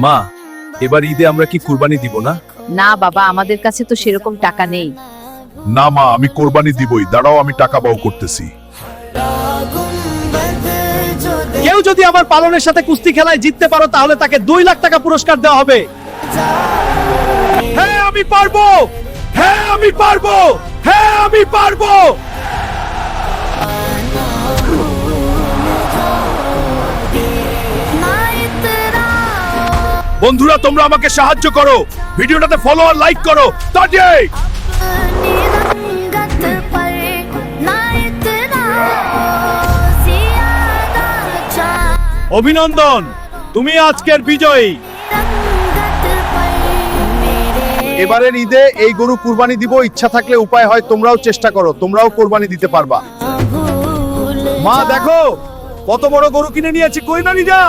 মা, এবার ঈদে আমরা কি কুরবানি দিব না? না বাবা, আমাদের কাছে তো সেরকম টাকা নেই। না মা, আমি কোরবানি দিবই, দাঁড়াও আমি টাকা বাও করতেছি। কেউ যদি আমার পালনের সাথে কুস্তি খেলায় জিততে পারো তাহলে তাকে 2 লাখ টাকা পুরস্কার দেওয়া হবে। হ্যাঁ আমি পারবো, হ্যাঁ আমি পারবো, হ্যাঁ আমি পারবো। বন্ধুরা, তোমরা আমাকে সাহায্য করো, ভিডিওটাতে ফলো আর লাইক করো। তাড়াতাড়ি অভিনন্দন, তুমি আজকের বিজয়ী। এবারের ঈদে এই গরু কুরবানি দিব, ইচ্ছা থাকলে উপায় হয় তোমরাও চেষ্টা করো, তোমরাও কুরবানি দিতে পারবা। মা দেখো কত বড় গরু কিনে নিয়েছি, কই না নিজা।